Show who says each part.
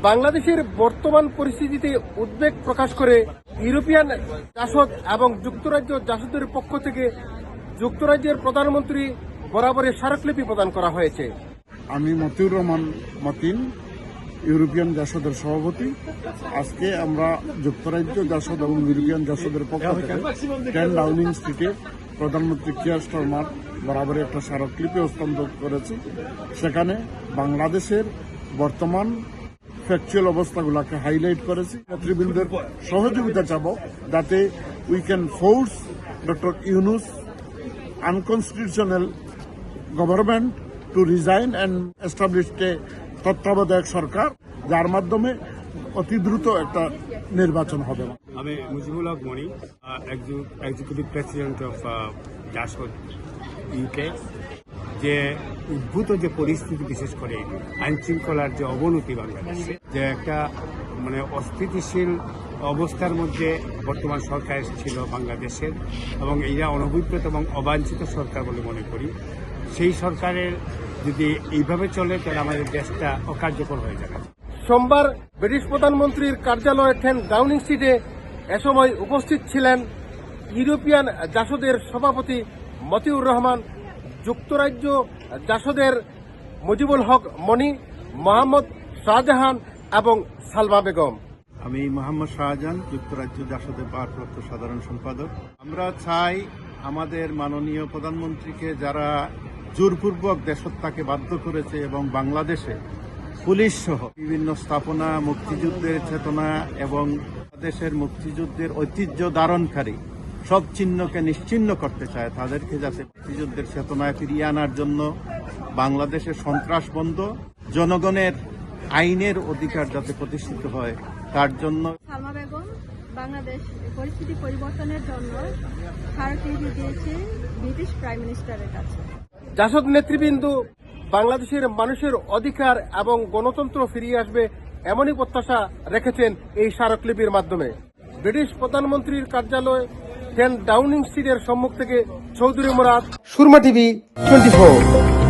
Speaker 1: বাংলাদেশের বর্তমান পরিস্থিতিতে উদ্বেগ প্রকাশ করে ইউরোপিয়ান জাসদ এবং যুক্তরাজ্য জাসদের পক্ষ থেকে যুক্তরাজ্যের প্রধানমন্ত্রী বরাবরের স্মারকলিপি প্রদান করা হয়েছে।
Speaker 2: আমি মতিউর রহমান মতিন, ইউরোপিয়ান জাসদের সভাপতি। আজকে আমরা যুক্তরাজ্য জাসদ এবং ইউরোপিয়ান জাসদের পক্ষ থেকে 10 ডাউনিং স্ট্রিটে প্রধানমন্ত্রী কিয়ার স্টারমার বরাবর একটা স্মারকলিপি হস্তান্তর করেছি। সেখানে বাংলাদেশের বর্তমান ফ্যাকচুয়াল অবস্থাগুলোকে হাইলাইট করেছি। নেতৃবৃন্দের সহযোগিতা চাব যাতে we can force doctor Yunus unconstitutional government to resign and establish a তত্ত্বাবধায়ক সরকার, যার মাধ্যমে অতি দ্রুত একটা নির্বাচন হবে।
Speaker 3: আমি Mujibul Haque Moni, executive president of JASAD UK. যে উদ্ভূত যে পরিস্থিতি, বিশেষ করে আইন শৃঙ্খলার যে অবনতি বাংলাদেশে, যে একটা অস্থিতিশীল অবস্থার মধ্যে বর্তমান সরকার ছিল বাংলাদেশের, এবং এরা অনভিপ্রেত এবং অবাঞ্ছিত সরকার বলে মনে করি। সেই সরকারের যদি এইভাবে চলে তাহলে আমাদের দেশটা অকার্যকর হয়ে যাবে।
Speaker 1: সোমবার ব্রিটিশ প্রধানমন্ত্রীর কার্যালয়ে 10 ডাউনিং স্ট্রিটে এ সময় উপস্থিত ছিলেন ইউরোপিয়ান জাসদের সভাপতি মতিউর রহমান, যুক্তরাজ্য জাসদের মুজিবুল হক মনি, মোহাম্মদ শাহজাহান এবং সালমা বেগম।
Speaker 4: আমি মোহাম্মদ শাহজাহান, যুক্তরাজ্য জাসদের ভারপ্রাপ্ত সাধারণ সম্পাদক। আমরা চাই আমাদের মাননীয় প্রধানমন্ত্রীকে যারা জোরপূর্বক দেশত্যাগে বাধ্য করেছে এবং বাংলাদেশে পুলিশ সহ বিভিন্ন স্থাপনা, মুক্তিযুদ্ধের চেতনা এবং দেশের মুক্তিযুদ্ধের ঐতিহ্য ধারণকারী সব চিহ্নকে নিশ্চিহ্ন করতে চায়, তাদেরকে যাতে মুক্তিযুদ্ধের চেতনায় ফিরিয়ে আনার জন্য বাংলাদেশের সন্ত্রাস বন্ধ, জনগণের আইনের অধিকার যাতে প্রতিষ্ঠিত হয় তার জন্য।
Speaker 5: সালমা বেগম বাংলাদেশ পরিস্থিতি পরিবর্তনের জন্য স্মারকলিপি দিয়েছে ব্রিটিশ প্রাইম মিনিস্টারের কাছে।
Speaker 1: জাসদ নেতৃবৃন্দ বাংলাদেশের মানুষের অধিকার এবং গণতন্ত্র ফিরিয়ে আসবে এমনই প্রত্যাশা রেখেছেন এই স্মারকলিপির মাধ্যমে। ব্রিটিশ প্রধানমন্ত্রীর কার্যালয় 10 ডাউনিং স্ট্রিটের সম্মুখ থেকে চৌধুরী মুরাদ, সুরমা টিভি 24।